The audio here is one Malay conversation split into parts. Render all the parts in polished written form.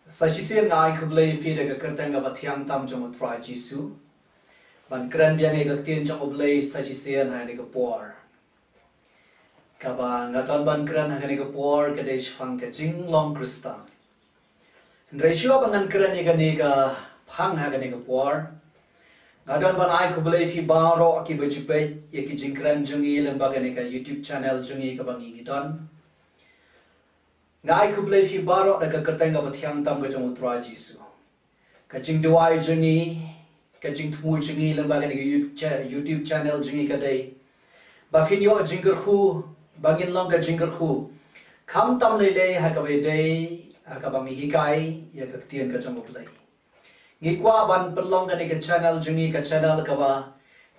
Sasisian ngai kublai fi de kerteng ga bathiam tam jong try jisu ban kran biang e gaktin jong oblai sasisian ha ne ga por ka ba ngaton ban kran ha ne ga por ka de shfang ka Jinglong Khristan ratio bangan kran e ga ne ga phang ha ga ne ga por ngaton ban ai kublai fi ba ro ki bejipe ye ki jingkran jungi lemba ga ne ka YouTube channel jungi ka bangi giton ngai kublai fi baro da ka kerteng ga bathiam tam ga jong tra jisu ka jing duai jungi ka jing thmu jungi lemba ga YouTube channel jungi ka dei ba fin yo jingger khu bangin long ga jingger khu kham tam le le ha ka be dei ka bangi hikai ya ka tien ka jong oblai ngi kwa ban pelong ga ne ka channel jungi ka channel ka ba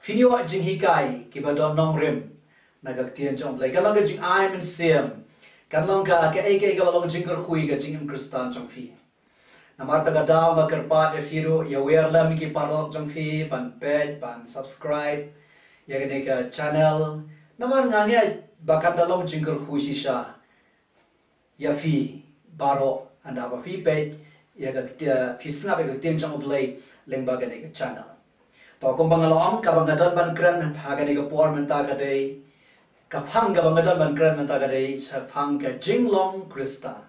fin yo jing hikai ki ba don nong rem na ka tien jong oblai ka long ga jing ai men siam kan long ka ke long jingger khui ga jingim Khristan jong fi namarta ga daw ga kerpat e firu ya wer lam ki parok jong fi ban page ban subscribe ya ga ka channel namar nganya bakam da long jingger khui shisha ya fi baro anda ba fi page ya ga fi snap ga tim jong oblai lengba ga ka channel to kombang long ka bang dan ban kran ha ga ka por menta ka dei kapang ka bangadan ban kran menta ka dei phang ka Jinglong Khristan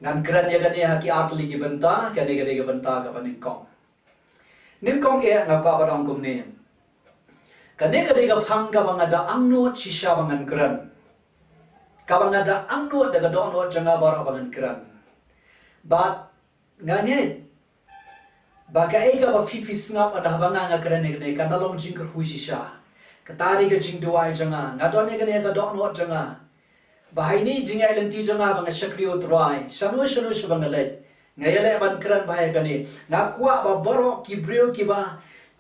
ngan kran ya gani ha ki atli ki Bynta ka ne ka Bynta ka banin kong nim kong e na ka badang kum ne ka ne ka phang ka bangada angno chisha bangan kran ka bangada angno daga do no janga bar bangan kran ba ngane ba ka e ka ba fi snap ada banga nga kran ne ka dalong jingker hu shisha katari ga jing duai janga ngadon ne ga do no janga bahai ni jing ai lenti janga bang shakriyo trai shanu shabang le ngayale ban kran bahai ga ni na kwa ba baro ki brio ki ba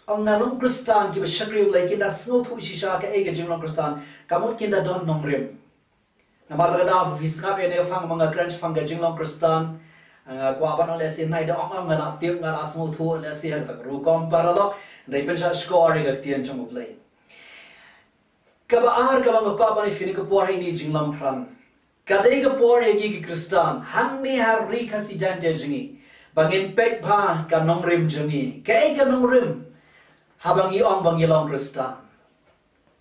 ong na long Khristan ki ba shakriyo le ki da sno thu shisha ka e ga Jinglong Khristan kamot ki da don nong rem na mar da da visqa pe ne phang manga kran phang ga Jinglong Khristan kwa ba no le sin nai da ong ma la tiam nga la sno thu le si ha ta ru kom paralo nei pen sa score ga tian chong play Kabaar kabang kapani fini ka por ni Jinglong pran kadai ka por yegi ki Khristan hangni har ri khasi jante jingi bangin pek pha ka nongrim jingi kai ka nongrim habangi ong bangi long Khristan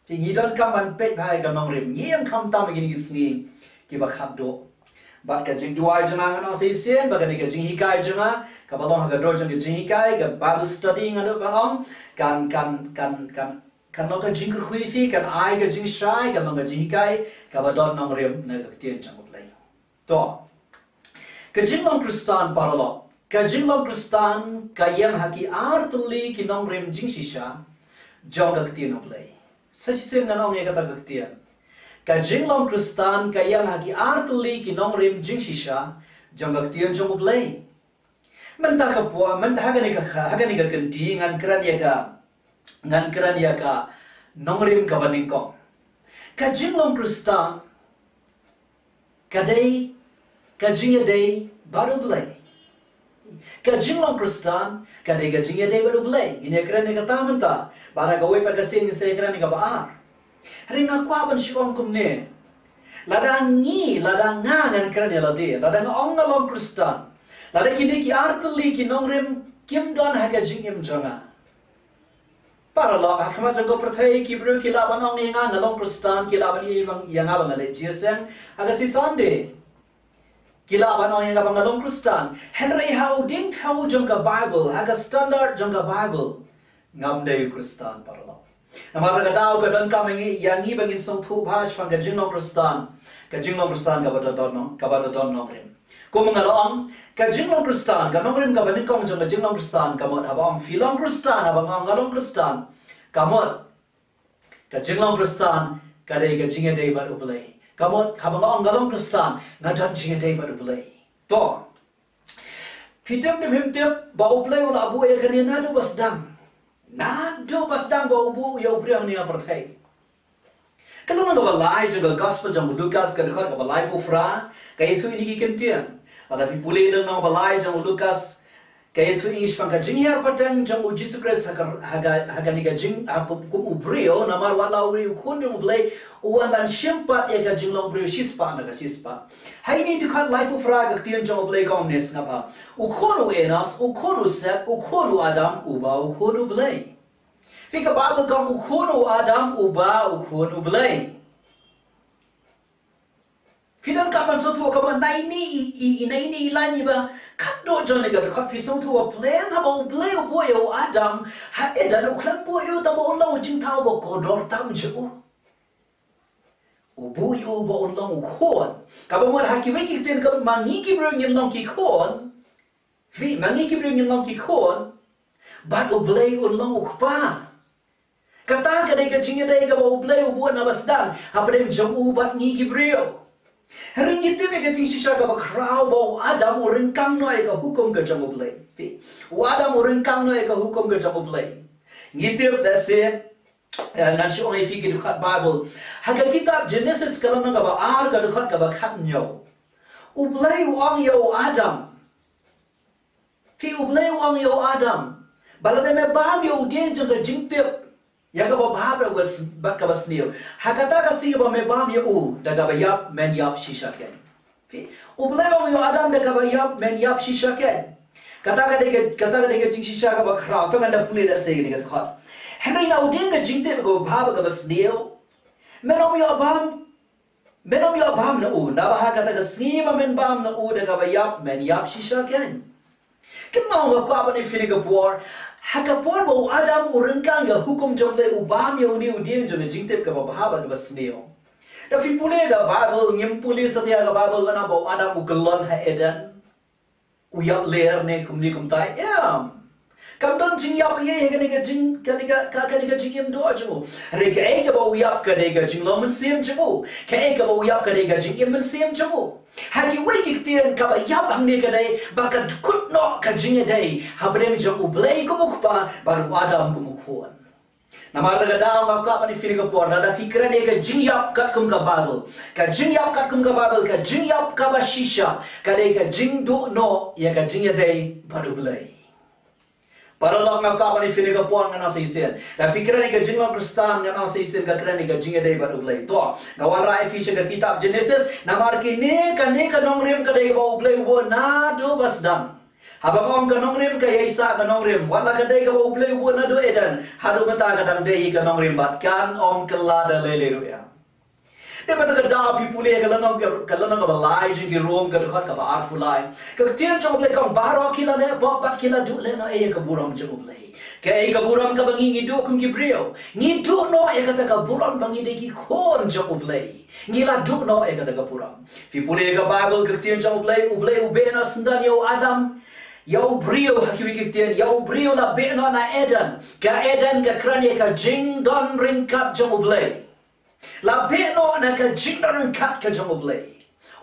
ti don kam ban pek pha ka nongrim yem kam tam gi ni sni ki ba khap do bat ka jing duai janga ngana se sen ba ka jing hikai janga ka balong ha ka do jing hikai ka Bible study ngana balong kan long ka jingker hui fi kan ai ka jing shai kan long ka jing kai ka ba don nong rem na ka tien chang oblai to ka Jinglong Khristan paralo ka Jinglong Khristan ka yang haki artli ki nong rem jing shisha jong ka tien oblai sachi sem na nong ka ta ka tien ka Jinglong Khristan ka yang haki artli ki nong rem jing shisha jong ka tien jong oblai menta ka po men ha ga ni ka kanti ngan kran ya ka nongrim ka baning kong ka Jinglong Khristan ka dei ka jing dei baru blai ka Jinglong Khristan ka dei ka jing dei baru blai ini kran ni ka tamanta bara ka wei pa ka sin se kran ni ka baar hari nga kwa ban shikong kum ne ladang nga ngan kran ya lade ladang ong Long Khristan ladang kini ki artli ki nongrim kim don ha ka jing im janga para lo akama jago prathai ki bru ki laban ong nga Long Khristan ki laban i bang yanga bang le gsm aga si sunday ki laban ong nga bang Long Khristan henry how ding how jong ka Bible aga standard jong ka Bible ngam de Khristan para lo namar ga daw ka don ka mangi yangi bangin song thu bhash fang ga Jinglong Khristan ka ba don no rem ko mga loong ka Jinglong Khristan ka nongrim ka banin kong jong Jinglong Khristan ka mot habang filong Khristan habang ang Long Khristan ka mot ka Jinglong Khristan ka dei ka jinga dei ba ublay ka mot habang ang Long Khristan nga dan jinga dei ba ublay to pitem de himtep ba ublay wala abu ya kani nado basdang ba ubu ya ubriang ni apartheid kalau nang balai juga gospel jang Loukas ka dekat ka balai fufra ka itu ini ki kentian ada fi pulih nang balai jang Loukas Kaya itu English pangka jing her patang jang u Jesus Christ haga ni ka jing kum ubrio namar wala uri khun jang ublay uwan ban shimpat eka jinglong brio shispa na ka shispa. Hai ni dukhan life of raga tiyan jang ublay kaumnes nga pa. Ukhonu enas, ukhonu set, ukhonu Adam uba ukhonu blay. Fika Bible kam ukhonu Adam uba ukhonu blay. Fidan kaman sotu kaman naini ilani ba kaddo jon lega de khafi sotu wa plan ha ba play o boy o Adam ha edan o klan boy o ta ba on law jing taw ba ko dor tam je o boy o ba on law khon ka ba mo ha ki we ki ten ka mangi ki bro ngin long ki khon fi mangi ki bro ngin long ki khon ba o play on law khpa kata ka de ka jing de ka ba o play o bo na basdan ha pa dem jong u bat ngi ki bro Hari itu mereka tinggi sisa kaba crowd bawa Adam orang kang noi ka hukum ke jamu play. Adam orang kang noi ka hukum ke jamu play. Gitu let's say nanti orang fikir dekat Bible. Haga kitab Jenesis kalau nang kaba ar ka dekat kaba khatnyo. Ublay wang yo Adam. Ublay wang yo Adam. Balade me bam yo dia jaga jingtip. Yang kau bahab was bat kau senior. Hakata kasih kau membam you dah kau yap men yap shisha ken. Ublay orang you Adam dah kau yap men yap shisha ken. Kata dega jing shisha kau crowd. Tangan dah pulih dah segi ni kau. Henry na udeng kau jingte kau bahab kau senior. Menom you abam na dah bahag kata kau senior men bam na dah kau yap men yap shisha ken. Kemau kau apa ni fini kau buat? Hakapor bau Adam urengkang ya hukum jomle ubam ya uni udien jone jingtep ka bahaba ka basneo. Da fi pule ga Bible ngim pule satya ga Bible wana bau Adam ukelon ha Eden. Uyap ler ne kumni kumtai ya. Kamdan jing yap ye ga ne ga jing ka ne ga jing yem do ajo. Re ka e ga bau yap ka ne ga jing lo men sim jo. Ka e ga bau yap ka ne ga jing yem men sim jo. Hagi wiki tian ka ba yap hang ne ka dai ba ka kut no ka jing dai ha brem jong ublay ko mukpa baru Adam ko mukhuan. Namar daga daw ka ka ni fili ka por na da fikra ne ka jing yap kat kum ka Bible. Ka jing yap kat kum ka Bible ka jing yap ka ba shisha ka dai ka jing do no ya ka jing dai baru blay. Para lang ka ni fili ka por nga na sa isen. Da fikra ne ka Jinglong Khristan nga na sa isen ka kra ne ka jing dai baru blay. To gawan ra Ephesians ka kitab Genesis namar ki ne ka nong rem ka dai ba blay bo na do basdam. Habang om kanong rim kay isa kanong rim wala kaday ka ublay wo na do edan hadu mata kadang dei kanong rim bat kan om kelada lele ya. De mata ka da fi pule kalanong ka balai jing ki rom ka dekat ka ba arfulai. Ka tian jong ble kang baro kila le bat kila du le no e ka buram jong ble. Kay ka buram ka bangi ngido kum ki brio. Ngido no e kata ka buram bangi de ki khon jong ble. Ngila du no e kata ka buram. Fi pule ka Bible ka tian jong ble ube na sendan yo Adam. Yau brio hakikitian yau brio la beno na Eden ka kranya ka jing don ringkat jomublay la beno na ka jing don ringkat ka jomublay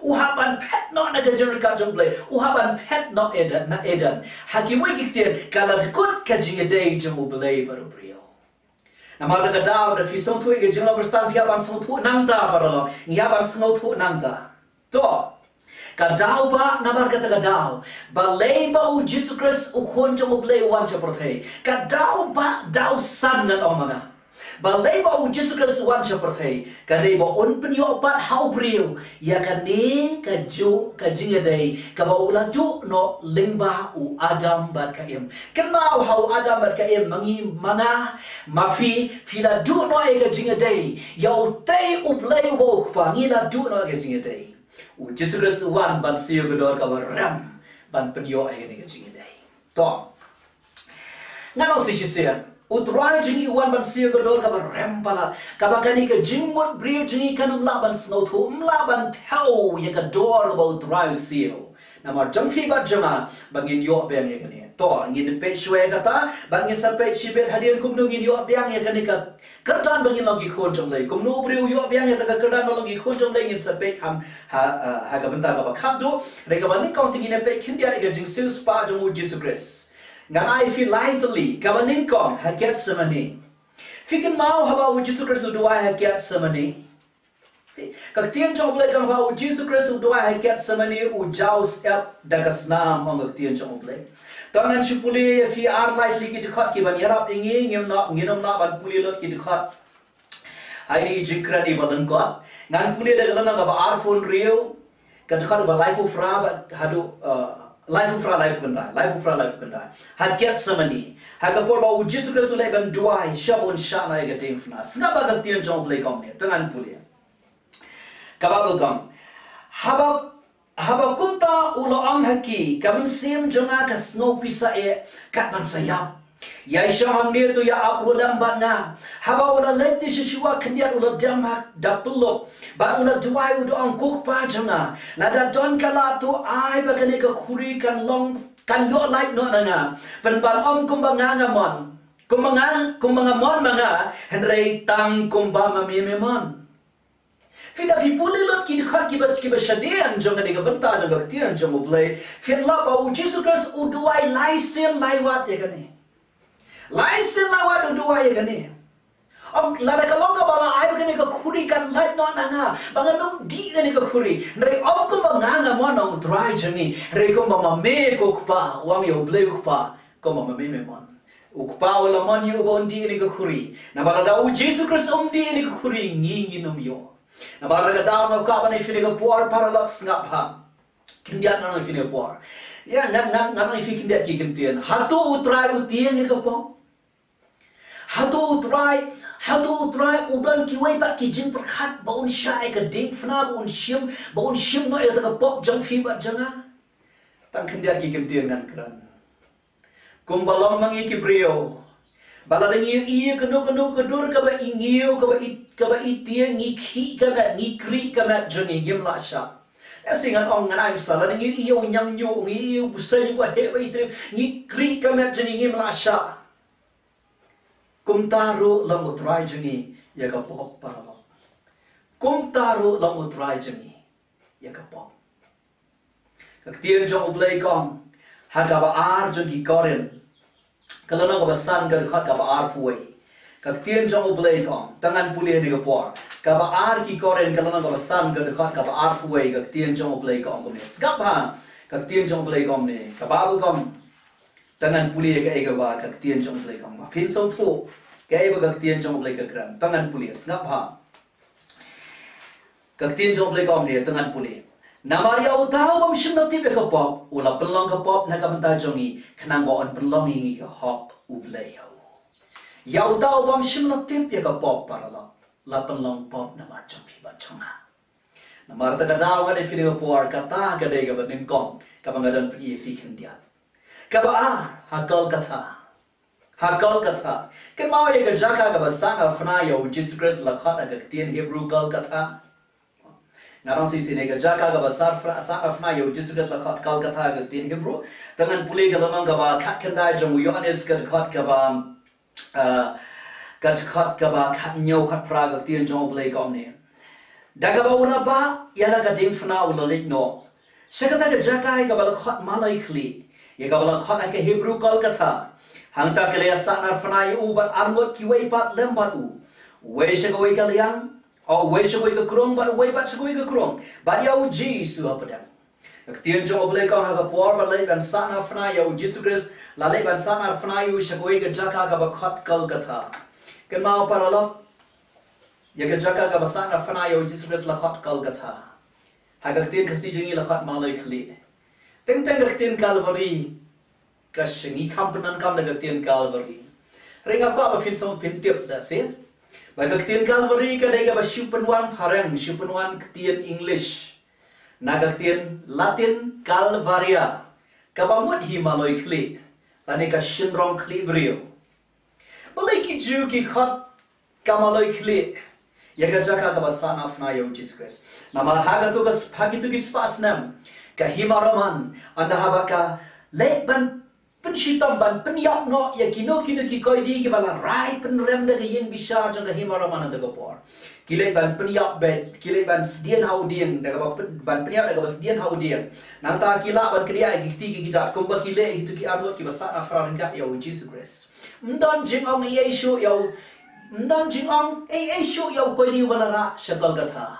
uhaban pet no na ka jing ringkat jomublay uhaban pet no Eden na Eden hakikitian kala dikut ka jing day jomublay baru brio namada ka daw da fi song tu e jing la berstan fi aban song tu nangta paralo ngiaban song tu nangta to Kadau ba namar kata kadau balay ba u Jesus Christ u khonjong ublay wanja prothe kadau ba dau san ngan omana balay ba u Jesus Christ wanja prothe kadai ba on penyo pat hau brio ya kane ka jo ka jinga dai ka ba ula jo no lingba u Adam bat ka em kenau hau Adam bat ka em mangi mana mafi fila do no e ka jinga dai ya u tay ublay wo pa ngila do no ka jinga dai Jesus Christ wan ban siyo gedor ka ram ban penyo ay ni kaching day to ngano si sisian utran jingi wan ban siyo gedor ka ram pala ka bakani ka jingmot brio jingi kanum laban snow to laban tau ya ka door about drive siyo namar jamfi ba jama bangin yo bang ya kani to ngin pe shwe kata bangin sa pe shibet hadian kum ngin yo bang ya kani ka Khristan bangin lagi khon jong lay kum no brio yo bang ya ta ka Khristan lagi khon jong lay ngin sa pe ham ha ka Bynta ka ba khap do re ka banin counting in pe kin dia ga jing sil spa jong Jesus Christ ngan I feel lightly ka banin kom ha get samani fikin mau haba u Jesus Christ do I ha get samani ka tian jong lay ka ba u Jesus Christ do I ha get samani u jaus ep da ka snam ong ka tian jong lay tangan si puli fi ar light li ki dekat ki ban yarap ingi nginom na ban puli lot ki dekat ai ni jikra ni balan ko ngan puli da galan ga ar phone rio ka dekat ba life of ra ba hadu life of kanda had get samani haga por ba Jesus Christ le ban duai shabon shana ga ding fna sna ba ga tien jong le kom ne tangan puli ka ba gam haba kunta ulo ang haki kamun sim jonga ka snow pisa kat ban sayap ya sham ne to ya apro lambat na haba ulo leti shishwa khndiat ulo damha dapullo ba ulo duai udo ang kuk pa jonga na da don kala to ai ba kane ka khuri kan long kan yo like no nga ban ban om kumbanga ngamon kumbanga mon manga henrei tang kumbama mememon Fina fi puli lot ki khat ki ba shadian jonga ni ga banta jonga tian jonga blai fin la ba u Jesus Christ u duai laisen lai wat ye gane laisen lai wat u duai ye gane la da kalong ga ba ai ba ga khuri kan lai no na nga ba ga nong di ga ni ga khuri re om ko ba nga mo nong dry jani re ko ba ma me ko pa wang yo blai ko pa ko ma me mon ukpa wala mon yo bon di ni ga khuri na ba da u Jesus Christ di ni ga khuri ngi nom yo na bara ga daw ng ka ba na fili ga puar para la snap ha kindiat na fili ga puar ya na fili kindiat ki kintian hatu utrai utien ga po hatu utrai uban ki wei ba ki jin prakhat ba un shai ka ding fna ba un shim no ya ta pop jang fi ba janga tang kindiat ki kintian ngan kran kumbalong mangi ki brio bala dengi iya kedur ka ba ingiu ka ba itia ngikhi ka ba ngikri ka ba joni gim la sha asingan ong ngan ai sala dengi iya unyang nyu ngi busai ba he ba itri ngikri ka ba joni gim la sha kumtaru lam utrai joni ya ka pop para lo kumtaru lam utrai joni ya ka pop ka tien jong ublai kong ha ka ba ar joni Korinth kalau nak basan ke dekat kaba ar fuai kak tien jong ublai kong tangan pulih ni kapor kaba ar ki Korinth kalau nak basan ke dekat kaba ar fuai kak tien jong ublai kong kom ni skap ha kak tien jong ublai kong ni kaba bu kong tangan pulih ke ega ba kak tien jong ublai kong ma fin so thu ke ega kak tien jong ublai ke kran tangan pulih skap ha kak tien jong ublai kong ni tangan pulih Namaria utau bam shimnati be kapop ula penlong kapop na kabanta jongi khnang bo on penlong hi ka hok ublay ya utau bam shimnati be kapop parala la penlong pop na mar chong fi ba chonga na mar ta kadaw ga de fi por kata ga de ga ba nim kong ka bangadan pri fi khindia ka ba hakal katha ken ma ye ga jaka ga ba sana fna yo Jesus Christ la khata ga tien Hebru kal katha Narang sisi nega jaka ga basar afna yo Jesus Christ la khat kal katha ga tin Hebru tangan puli ga lamang ga ba khat kandai jong Ioanis ga khat ga ba khat nyo khat pra ga tin jong blai ga ne daga ba una ba yala ga dim fna ula lik no sekata ga jaka ga ba khat malai khli ye ga ba khat ka Hebru kal katha hangta ke ya sanar fna yo bat armot ki wei pat lembat u wei shega wei ga liang Oh, wei shagoi ka krong, but wei pat shagoi ka krong. But yau Jesus apa dah? Ketien jong oblei kau haga por balai ban sana fna yau Jesus Christ lalai ban sana fna yau shagoi ka jaka ka bakhat kal katha. Ken mau paralo? Ya ka jaka ka basana fna yau Jesus Christ lakhat kal katha. Haga ketien kasi jengi lakhat malai khli. Teng ketien Calvary ka shingi kampenan kam daga ketien Calvary. Ring apa apa fin tiap dah se? Baga ketien Calvary ka dai ga ba shupenwan parang shupenwan ketien English naga ketien Latin Calvaria ka ba mut hi maloi khli tani ka shinrong khli brio balai ki ju ki khat ka maloi khli ya ga jaka ka ba son of na yo Jesus Christ namar haga to ka phagi to ki spas nam ka himaroman anda habaka leban Penshitam ban penyap no ya kino ki koi di ki bala rai penrem da yen bisa jang ka himara mana da gopor kile ban penyap bet kile ban sedian haudien da ban penyap da sedian haudien nang ta kila ban kriya ki ki jat kumba kile itu ki arot ki basa afran ka ya Jesus Christ mdan jing ong Yesu ya mdan jing ong Yesu ya koi di bala ra shakal gatha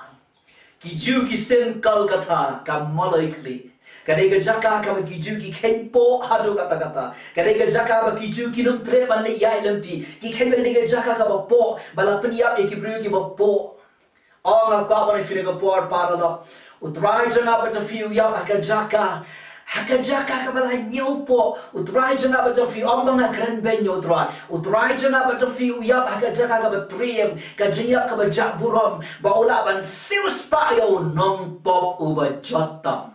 ki ju ki sen kal gatha ka malai kli Kadai ke jaka ka bagi ju ki kempo hadu kata-kata. Kadai ke jaka bagi ju ki num tre ban le yai lenti. Ki kempo kadai ke jaka ka bapo bala peniap ki bru ki bapo. Ong ka ba ni fili ka por para la. Utrai jana ba ta fiu ya ka jaka. Haka jaka ka bala nyopo. Utrai jana ba ta fiu ong ba kran ben utrai. Utrai jana ba ta fiu ya haka jaka ka ba triem ka jinyap ka ba jak burom ba ula ban sius pa yo nong pop uba jotam.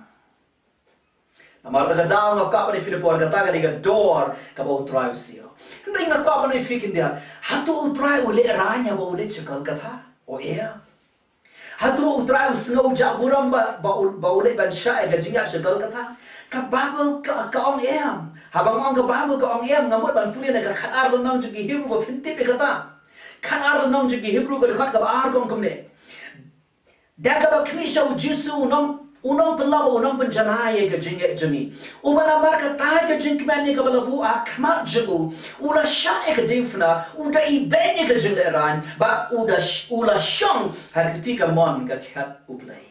Amar ta daw nga ka pa ni Filipor ka taga ni door ka ba utray siyo. Hindi nga ka pa ni fikin dia. Hatu utray uli ranya ba uli chakal ka tha? O ea? Hatu utray usngaw jaburam ba uli ban siya ga jingya chakal ka tha? Ka babel ka ong eam. Habang ang ka babel ka ong eam ngamot ban puli na ka kanar nang jagi Hebru ba fintip ka ta? Kanar nang jagi Hebru ka dekat ka ba argong kumne. Daga ba kni siya ujisu unang pelabu unang penjanaya ke jingek jeni. Umana marka tai ke jingkmani ke balabu akmat jengu. Ula syae ke dimfna. Uda ibenye ke jingleran. Ba ula syong ketika mon ke kiat ublay.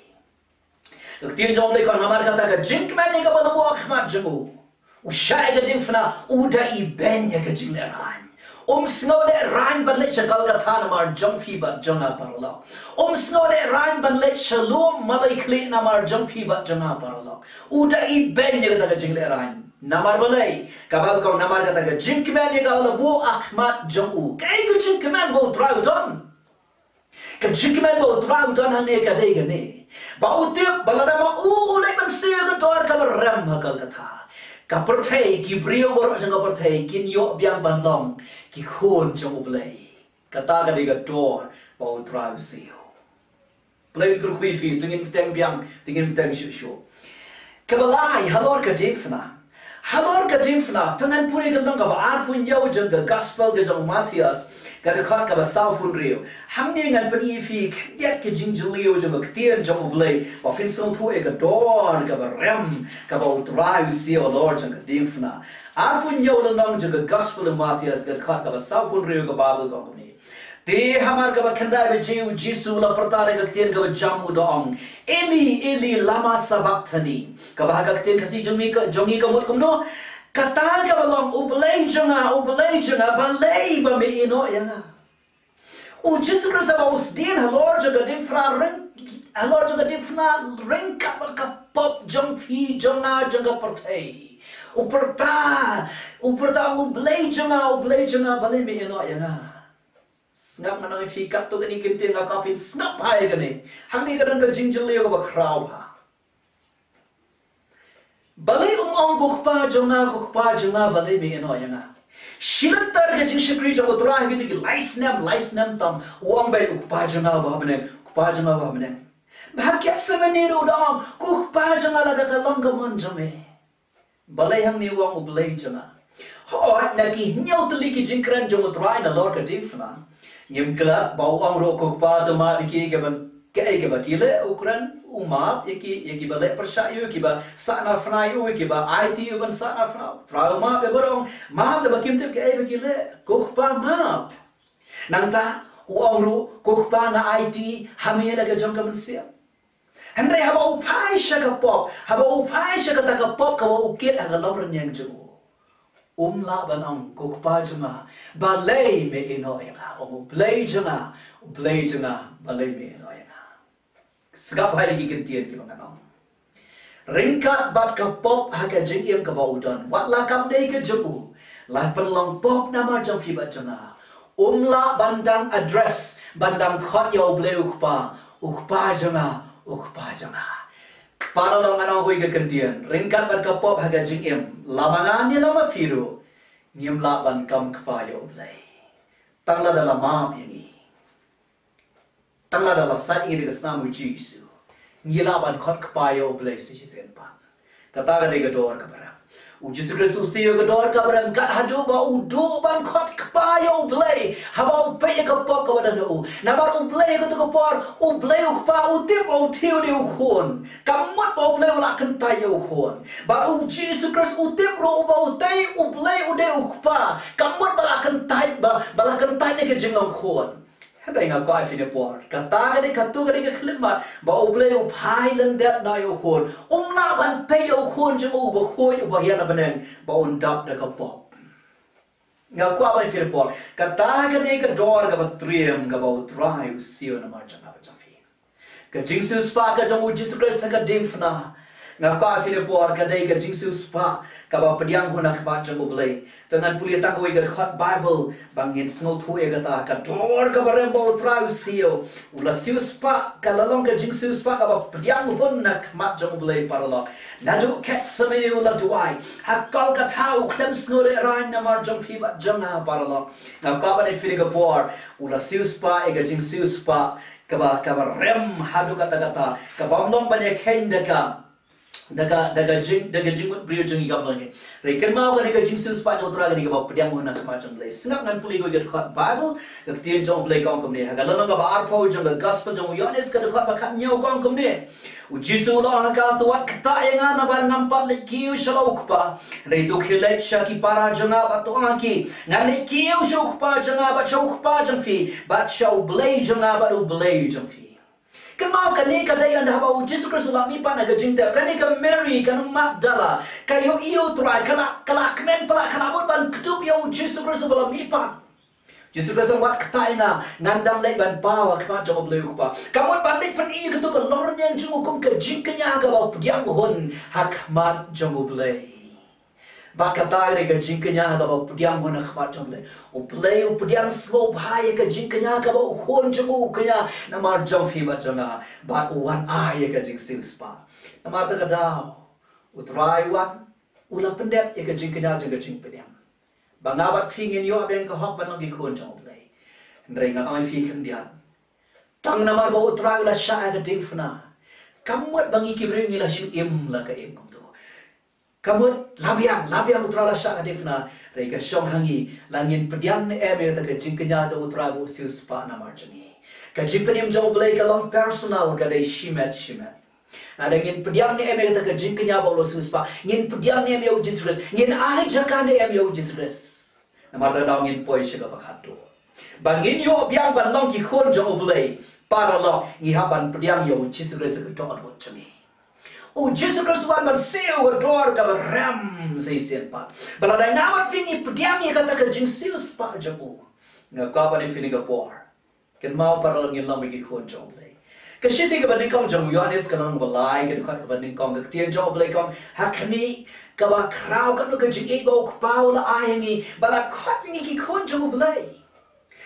Ketika jom lekon hamar kata ke jingkmani ke balabu akmat jengu. Usyae ke dimfna. Uda ibenye ke jingleran. Snole rain ban let shakal ka than mar jong fi bat jonga parlo. Snole rain ban let shalom malai kli na mar jong fi bat jonga parlo. Uda I ben ye ka jingle rain. Namar balai kabal ko namar ka ta jing kman ye ka la bu ahmat jong u. Kai ko jing kman bo try don. Ka jing kman bo try don hane ka dei ga ne. Ba utip balada ma le ban se ka dor ka ram hakal ka tha. Ka perthai ki brio bor jang ka perthai kin yo biang ban long ki khon jong ublay kata ka diga door ba utraw siyo play gru kui fi tingin teng biang tingin teng shu kabalai halor ka dimfna tangan puri gandang ka ba arfun yaw jang ga gospel ga jong Mathaios ga de khat ka ba saufun rio hamni ngan pani fi yat ke jinglio jong ka tien jong ublay ba fin song thu e ka door ka ba rem ka ba utraw siyo lord jang ka dimfna arfun yaw lang jang ga gospel of Mathaios ga khat ka ba saufun rio ka babel ka ni te hamar ka ba khandai be jiu jisu la pratare ka tien ka ba jamu dong eli lama sabachthani ka ba ka tien kasi jongi ka mut kum no kata ka ba long ublay janga balay ba me ino yanga o jisu Christ ba usdin halor jaga din fra ring ka pop jong fi jonga jaga parthai uperta ublay janga balay me ino yanga snap manang fikat to gani kintin nga kafin snap hai gani hangni kadang ka jingjilio ka ba crowd ha balay ong gukpa jona balay me ino yanga shilantar ka jing shikri jong utra hi ki laisnam tam uang bay ukpa jona ba habne bhakyat samaniru dong gukpa jona la ka langga man jame balay hangni uang ublay jona ho naki nyotli ki jingkran jong utra na lor ka dimfna Nyem kelak bau ang rokok pa tu ma biki ke ba kile ukuran umap yaki balai persyayu ki ba sana fnayu ki ba IT ban sana fnau trauma be borong map le bakim tip ke ba kile kok pa map nangta uang ru kok pa na IT hamela ke jong ka mensia Henry haba upai shaka pop ta ka pop ka ukit aga lomren yang jeng la banang kukpa janga balay me inoyanga ublay janga balay me inoyanga segap hari ki kentian ki manganong ringkat bat ka pop haga jengiem ka baudan watla kam dei ke jebu la penlong pop nama jang fi bat janga la bandang address bandang khot yo blay ukpa janga para long ano ko kentian ringkat bat ka pop haga jengiem lamangan ni lama firu ngiem laban kam kapayo blay tangla dala map yangi tangla dala sa ini ka snamu jisu ngilaban khot kapayo blay si sen pa kata ga de dor ka bara u jisu Kristus siyo ga dor ka bara gat hadu ba u do ban khot kapayo blay haba u pe ka pop ka bada no na bar u blay ka to por u blay u pa u tip u tiu de u khon kamot ba u blay la kan tay u khon ba u jisu Kristus u tip ro ba u tay u blay u de u pa kamot ba la kan tay ne ke jinglong khon Hada nga ko afine por. Kata ka ni katu ka ni ka klima ba oble o phai lan dat na yo khon. La ban pe yo khon je mo ba khoi ba ya na baneng ba on dap da ka pop. Nga ko ba afine por. Kata ka ni ka dor ka ba triam ka ba utrai usio na marjan na ba jafi. Ka Jesus pa ka jamu Jesus Christ ka dimfna. Nga ko afine por ka dei ka Jesus pa ka ba padiang hona ka ba jamu blai. Tanan puli ta ko iga khot Bible bangin snow thu ega ta ka dor ka bare bo trai usio ula sius pa ka lalong ka Jesus pa ka ba padiang hona ka ma jamu blai paralok. Nadu ket samene ula duai ha kal ka thau klem snow le rain na mar jam fi ba janga paralok. Nga ko ba ne fi ga por ula sius pa ega Jesus pa ka ba rem hadu kata ka ba mlong ba ne khen daga jing brio jing igam lagi. Rekan mau kan daga jing sus pa otra kan igam pediang hona macam lay. Sengak nan puli go get khot Bible ka tien jong play kong kom ne. Ha galon ka ba arfo jong the gospel jong Ioanis ka khot ba khat nyau kong kom ne. U Jisu lo ka tuat kata yang na bar ngampal le kiu shalok pa. Re tu khilai shaki para janga ba to anki. Ngan le kiu shok pa janga ba chok pa jang fi. Ba chau blay janga ba u blay jang fi. Kenal kani kadai anda hawa Jesus Kristus lami pana gajingta kani ka Mary kan Magdala kayo iyo try kala kmen pala kala mun ban ketup yo Jesus Kristus lami pan Jesus Kristus wat katai na ngandang lay ban bawa kma jong bleu pa kamun ban lay pan iyo ketup lornyan jung hukum ka jingkanya ga baw pdiang hon hak mat jong bleu Bakatai re ka jingkanya ka ba pdiang hon khmat jong le o play o pdiang slow bhai ka jingkanya ka ba khon jong kanya namar jong fi ba janga ba wan ai ka jing sils pa namar ta ka daw utrai wan ula pendep ka jingkanya jong ka jing pdiang banga bat fi ngin yo ben ka hok ban long ki khon jong play ndrai nga ai fi kan dia tang namar ba utrai ula sha ka ding fna kamut bangi ki bring ila shu im la ka im Kamut labiang utrala syak adifna reka syong hangi langin pediam ne eme ta ka jingkanya ja utra bu sius pa na marjani ka jingkanyam ja oblay ka long personal ka dai shimet ada ngin pediam ne eme ta ka jingkanya ba lo sius pa ngin pediam ne eme u Jesus ngin ai jaka ne eme u Jesus na marta daw ngin poi shiga bakhato bangin yo biang ban long ki khon ja oblay para lo ngi haban pediam yo Jesus ka to ro chami O Jesus Kristus wan berseu dor ka ram sei sen pa. Balada namat fingi pediam ye kata ka jing sius pa jamu. Nga ka ba ni fini ka por. Ken mau para lang lam gi khon job le. Ka shiti ka ba ni kong jamu Ioanis ka lang balai ka khat ba ni kong ka tien job le kong hakni ka ba krau ka no ka jing e ba ok paula ayangi bala khat ni ki khon job le.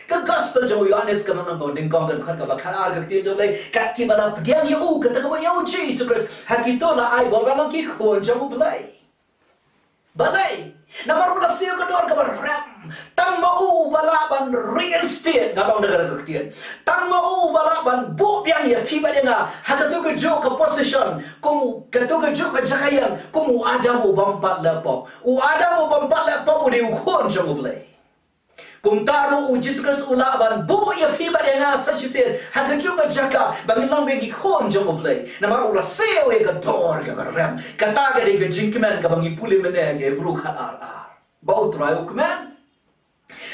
Ka gospel jong Ioanis ka nang bonding kong kan khat ka ba khanar ka tin jong lai kat ki bala pdiam ye u ka ta ka yo Jesus Christ hakito la ai bo ba ki khon jong blai balai namar ula siu ka dor ka ba ram tang ma u bala ban real estate ga bang daga ka tin tang ma u bala ban bu biang ye fi ba denga hakatu ka jo ka possession kum ka to ka jo ka jakayan kum u adam u bampat la pop u adam u bampat la pop u de u khon jong blai Kum taru u Jesus Kristus ula ban bu ya fi ba denga such said hagaju ka jaka bangin lang begi khon jong oblay namar ula seo e ga dor ga ram kata ga de ga jinkman ga bangi puli mene ga Hebru khat ar ba utrai ukman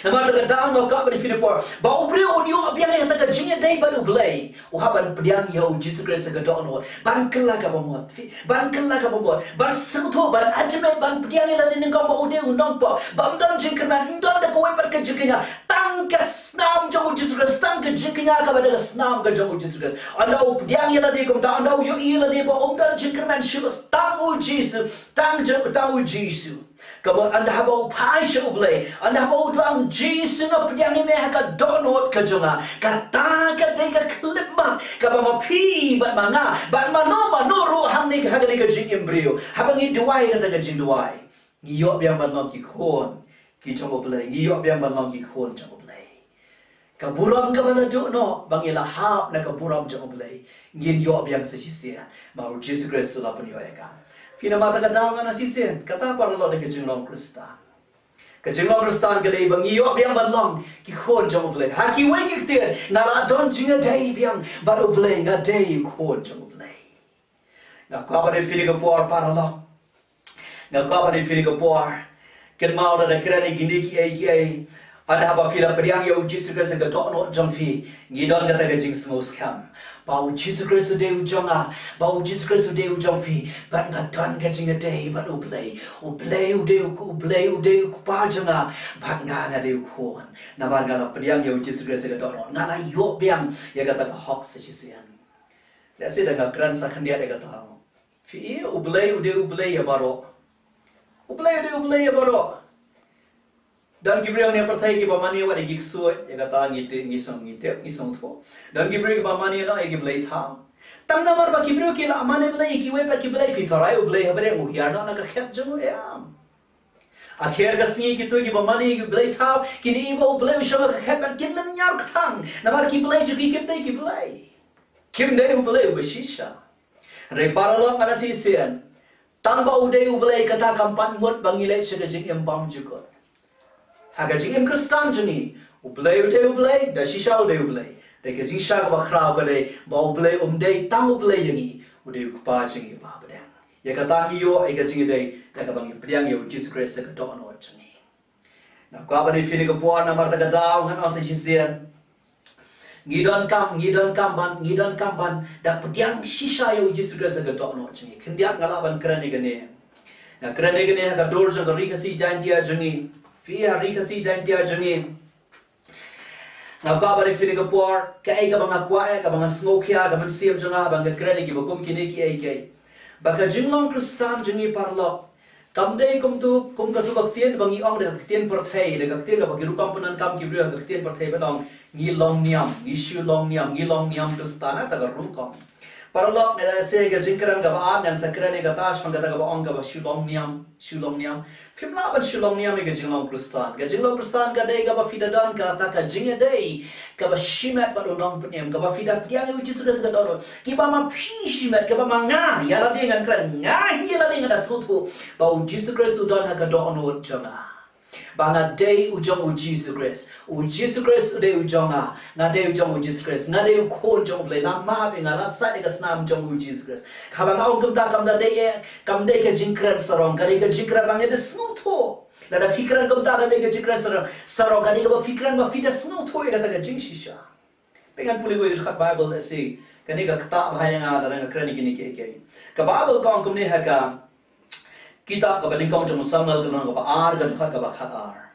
namar daga dawn no ka ba fi por ba ubri u dio abiang ya ta jinge dai ba oblay u haban pdiang yo Jesus Kristus ga don ban kala ga bomot ban ban sengtho ban ajmet ban pdiang la ni ngam ba ude u nong po bam don jinkman don da ko par ka jinknya tang ka snam jong Jesus Kristus tang ka jinknya ka ba daga snam ga jong Jesus Kristus anda u pdiang la de kom ta anda u yo ila de ba don jinkman shibas tang u Jesus tang u Jesus Kamu anda habau pai shublay, anda habau tuang Jesus na pediang me haka donot kajunga, kata kata ka klipma, kabama pi bat mano ru hang ni haka ni kajing embrio, habang iduai kata kajing duai, ngiyok biang balong ki khon, ki choblay, ngiyok biang balong ki khon choblay. Kaburam kabala do no, bang ila hap na kaburam choblay, ngin yok biang sejisia, mau Jesus Kristus la penyoekan. Fina mata ka daw nga nasisen, kata para lo de Jinglong Khristan. Ka Jinglong Khristan ka day bang iyo biang balong ki khon jong oblay. Ha ki weng iktir na la don jinga day biang ba oblay nga day khon jong oblay. Nga ka ba de fili ka por para lo. Nga ka ba de fili ka por. Ken mau da kira ni gindi ki ay ada haba fila periang ya uji Kristus ke dok no jamfi ngidon kata ke jing smos kam ba uji Kristus de ujonga ba uji Kristus de ujamfi ban ngadan ke jing de ba ublay ude ku pa janga ban nga de khon na ban ga periang ya uji Kristus ke dok no na la yo biang ya kata ke hok se chisian la se da kran sa khandia de kata fi ude ya baro ublay ya baro dan Gibril ni percaya ki bamani wa egi ksoi ya kata ngi song tho dan Gibril ki bamani na egi blai tha tang namar ba Gibril ki la mane blai ki we pa ki blai fi thorai u blai habre mu ya na ka khet jamu ya akhir ka singi ki to ki bamani ki blai tha ki ni ba u blai u shama ka khet ban kin lan nyar thang namar ki blai ju ki blai kim dai u blai u bashisha re paralog ana si sian tang ba u dai u blai kata kampan mot bangilai segajing embam jukot Haga jing Khristan jini ublay da shisha ublay de ke jisha ka bakra ba de ba ublay umdei tam ublay yangi ude pa jingi ba ba dang ya ka tang yo ai ka jingi dei da ka bangi priang yo Jesus Christ ka do no jini na ka ba ni fini ka po na marta ka daw han asa hisian ngidon kam ban da priang shisha yo Jesus Christ ka do no jini khindiak ngalaban krani gane na krani gane ka dor jo ri ka si jantia jini Fia rika si jantia jungi. Ngau ka bari fini ka por, ka ai ka banga kwa ka banga smokia ka man siam junga banga kreni ki bakum kini ki ai kai. Baka Jinglong Khristan jungi parlo. Kam dei kum ka tu kaktien bangi ong de kaktien perthai de kaktien ka bagi rukam punan kam ki bru kaktien perthai badong ngi long niam Khristan ta ka rukam. Paralog na se ga jingkran ga ba an sakran ga tash pang ga ba ong ga ba shulong niam phimla ban shulong niam ga Jinglong Khristan ga dei ga ba fidadan ga ta ka jinga dei ga ba shimat ba dong pniam ga ba fidat piang u Jesus ga dor ki ba ma phi shimat ga ba ma nga ya la dei ngan kran nga hi la dei ngan sutu ba u Jesus Christ don ha ga do no janga Banga day ujong u Jesus Christ day ujonga nga day ujong u Jesus Christ nga day ukon jong play la ma nga la sa de snam jong u Jesus Christ khabang au kam da day kam day ka jingkran sarong ka day ka jingkran bang de smutho la da fikran kam da day ka jingkran sarong ka day ka fikran ba fida smutho ya ta ka jing shisha pengan puli go khat Bible ase ka ni ka kta bhaya nga la nga krani kini ke ka Bible ka kum ni ha ka kita ka baling kong jong sangal ka nang ka ar ka khat ka ba khat ar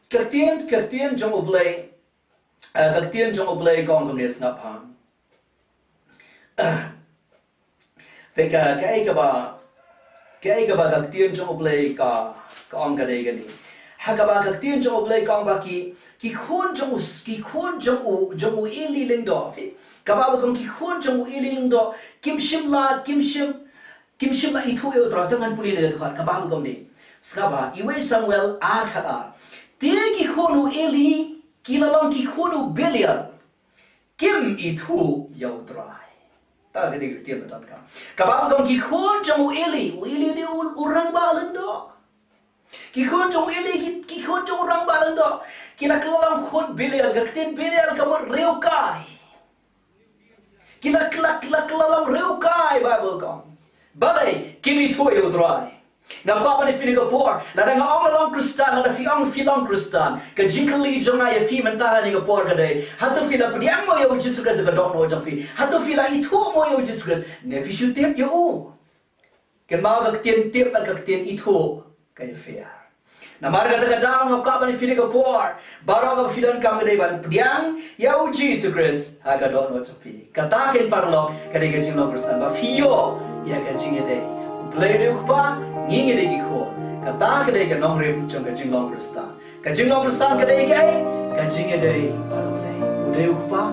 Khristan jong oblay kong kum nes na pa Feka kai ka ba Khristan jong oblay ka ong ka dei gani ha ka ba Khristan jong oblay kong ba ki khun jong u ili ling do fi ka ba kong ki khun jong u ili ling do kim shim la itu yo tra tangan puli le khat ka ba gom ni skaba iwe Samuel ar khat ar te ki khonu eli kilalong ki khonu belial kim itu yo trai ta ga de tiam tan ka ba gom ki khon jong eli de urang balang do ki khon jong eli ki khon jong urang balang do kila kilalong khon belial ga ten belial ka mo reukai kila kilalong reukai Bible kom Balay, kimi tu yo dry. Na ko pa ni fini ko por, la nga ong long Khristan, la fi long Khristan. Ka jinkali jonga ya fi mentahan ni ko por ka dai. Hatu fila pdiam mo yo Jesus Christ ka dok no jang fi. Hatu fila itu mo yo Jesus Christ. Ne fi shu tip yo. Ke ma ka tien tip ka tien itu ka ya fi. Na marga ta daw ng ka pa ni fini ko por. Baro ka filan ka dai ban pdiang ya Jesus Christ ha ka dok no jang fi. Katakin parlo ka dai ka Jinglong Khristan ba fiyo. Ya ka jinge dei play de pa nginge de ki kho ka ta ka dei ka nong rim chong ka Jinglong Khristan ka jinge dei pa do play u de pa